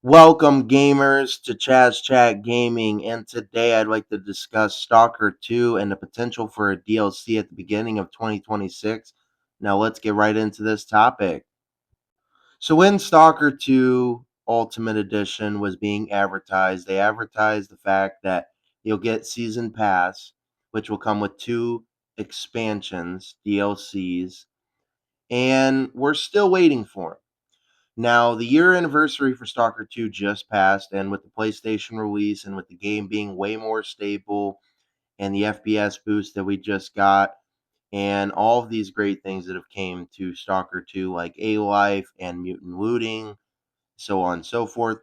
Welcome, gamers, to Chaz Chat Gaming, and today I'd like to discuss Stalker 2 and the potential for a DLC at the beginning of 2026. Now, let's get right into this topic. So, when Stalker 2 Ultimate Edition was being advertised, they advertised the fact that you'll get Season Pass, which will come with two expansions, DLCs, and we're still waiting for 'em. Now, the year anniversary for Stalker 2 just passed, and with the PlayStation release and with the game being way more stable and the FPS boost that we just got, and all of these great things that have came to Stalker 2, like A Life and Mutant Looting, so on and so forth,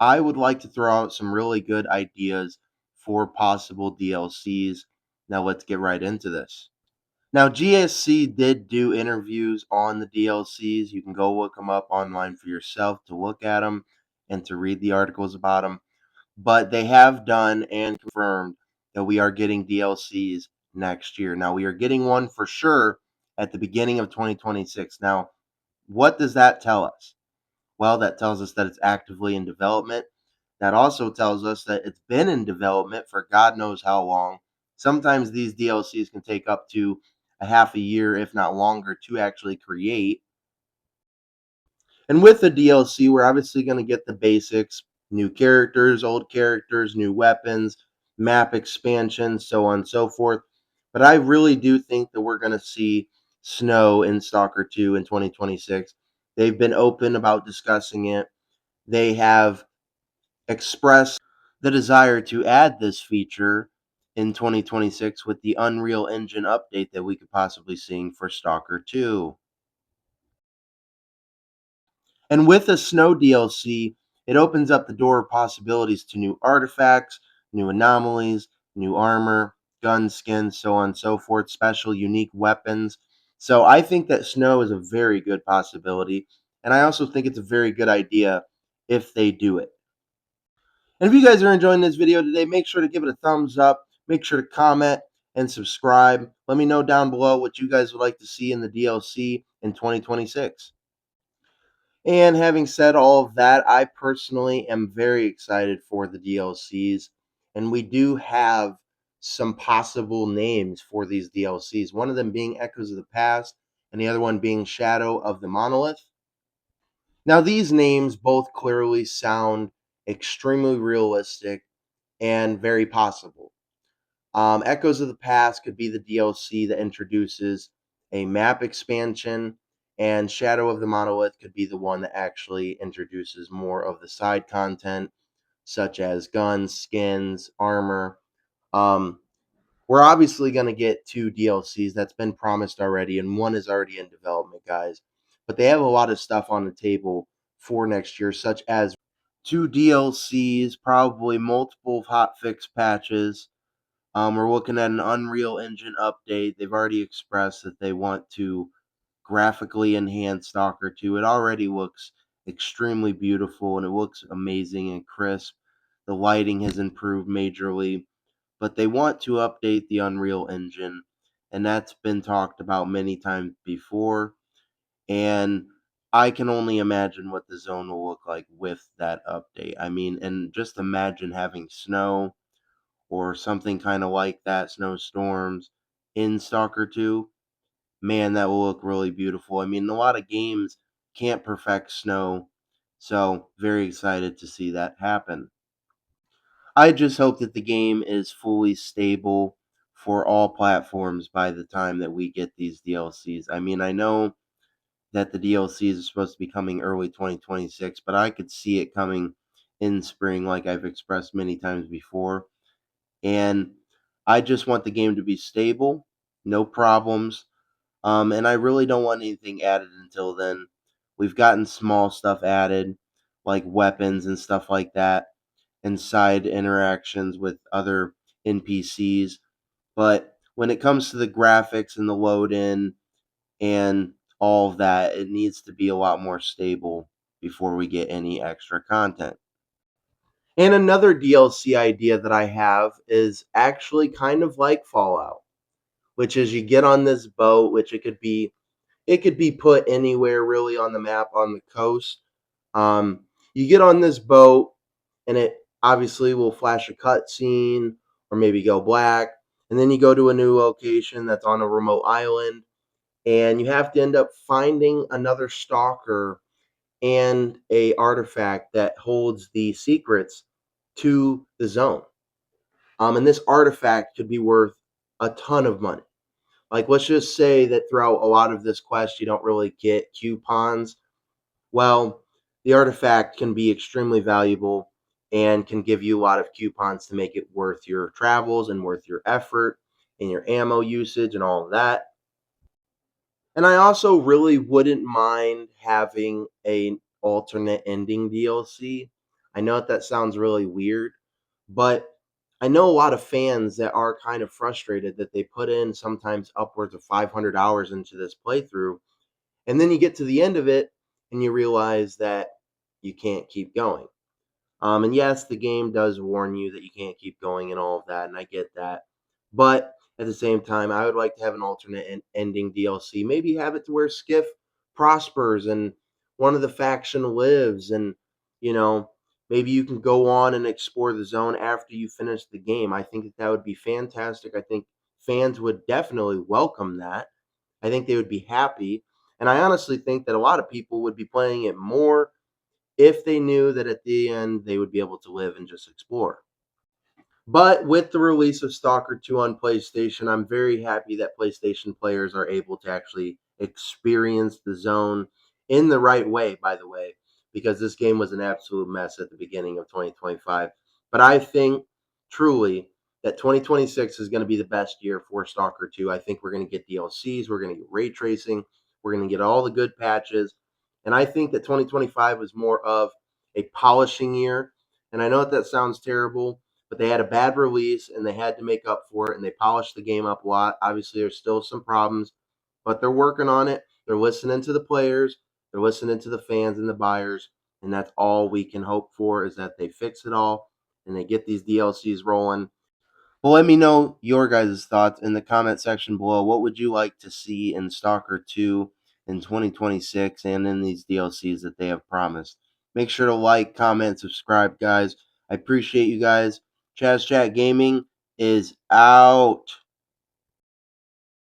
I would like to throw out some really good ideas for possible DLCs. Now, let's get right into this. Now, GSC did do interviews on the DLCs. You can go look them up online for yourself to look at them and to read the articles about them. But they have done and confirmed that we are getting DLCs next year. Now, we are getting one for sure at the beginning of 2026. Now, what does that tell us? Well, that tells us that it's actively in development. That also tells us that it's been in development for God knows how long. Sometimes these DLCs can take up to a half a year, if not longer, to actually create. And with the DLC, we're obviously going to get the basics: new characters, new weapons, map expansions, so on and so forth. But I really do think that we're going to see snow in Stalker 2 in 2026. They've been open about discussing it. They have expressed the desire to add this feature in 2026 with the Unreal Engine update that we could possibly see for Stalker 2. And with a snow DLC, it opens up the door of possibilities to new artifacts, new anomalies, new armor, gun skins, so on and so forth, special unique weapons. So I think that snow is a very good possibility. And I also think it's a very good idea if they do it. And if you guys are enjoying this video today, make sure to give it a thumbs up. Make sure to comment and subscribe. Let me know down below what you guys would like to see in the DLC in 2026. And having said all of that, I personally am very excited for the DLCs. And we do have some possible names for these DLCs. One of them being Echoes of the Past, and the other one being Shadow of the Monolith. Now, these names both clearly sound extremely realistic and very possible. Echoes of the Past could be the DLC that introduces a map expansion, and Shadow of the Monolith could be the one that actually introduces more of the side content, such as guns, skins, armor. Um, we're obviously going to get two DLCs that's been promised already, and one is already in development, guys. But they have a lot of stuff on the table for next year, such as two DLCs, probably multiple hotfix patches. We're looking at an Unreal Engine update. They've already expressed that they want to graphically enhance Stalker 2. It already looks extremely beautiful and it looks amazing and crisp. The lighting has improved majorly, but they want to update the Unreal Engine, and that's been talked about many times before. And I can only imagine what the zone will look like with that update. I mean, and just imagine having snow or something kind of like that, snowstorms in Stalker 2, man, that will look really beautiful. I mean, a lot of games can't perfect snow, so very excited to see that happen. I just hope that the game is fully stable for all platforms by the time that we get these DLCs. I mean, I know that the DLCs are supposed to be coming early 2026, but I could see it coming in spring, like I've expressed many times before. And I just want the game to be stable, no problems. And I really don't want anything added until then. We've gotten small stuff added, like weapons and stuff like that, and side interactions with other NPCs. But when it comes to the graphics and the load in and all of that, it needs to be a lot more stable before we get any extra content. And another DLC idea that I have is actually kind of like Fallout, which is you get on this boat, which it could be put anywhere really on the map on the coast. Um, You get on this boat, and it obviously will flash a cutscene or maybe go black. And then you go to a new location that's on a remote island, and you have to end up finding another stalker and a artifact that holds the secrets to the zone. And this artifact could be worth a ton of money. Like, let's just say that throughout a lot of this quest, you don't really get coupons. Well, the artifact can be extremely valuable and can give you a lot of coupons to make it worth your travels and worth your effort and your ammo usage and all of that. And I also really wouldn't mind having a alternate ending DLC. I know that sounds really weird, but I know a lot of fans that are kind of frustrated that they put in sometimes upwards of 500 hours into this playthrough, and then you get to the end of it and you realize that you can't keep going. And yes, the game does warn you that you can't keep going and all of that, and I get that. But at the same time, I would like to have an alternate ending DLC. Maybe have it to where Skiff prospers and one of the faction lives, and you know, maybe you can go on and explore the zone after you finish the game. I think that would be fantastic. I think fans would definitely welcome that. I think they would be happy, and I honestly think that a lot of people would be playing it more if they knew that at the end they would be able to live and just explore. But with the release of Stalker 2 on PlayStation, I'm very happy that PlayStation players are able to actually experience the zone in the right way, by the way, because this game was an absolute mess at the beginning of 2025. But I think truly that 2026 is going to be the best year for Stalker 2. I think we're going to get DLCs, we're going to get ray tracing, we're going to get all the good patches. And I think that 2025 was more of a polishing year. And I know that sounds terrible, but they had a bad release and they had to make up for it and they polished the game up a lot. Obviously, there's still some problems, but they're working on it. They're listening to the players, they're listening to the fans and the buyers, and that's all we can hope for is that they fix it all and they get these DLCs rolling. Well, let me know your guys' thoughts in the comment section below. What would you like to see in Stalker 2 in 2026 and in these DLCs that they have promised? Make sure to like, comment, subscribe, guys. I appreciate you guys. Chaz Chat Gaming is out.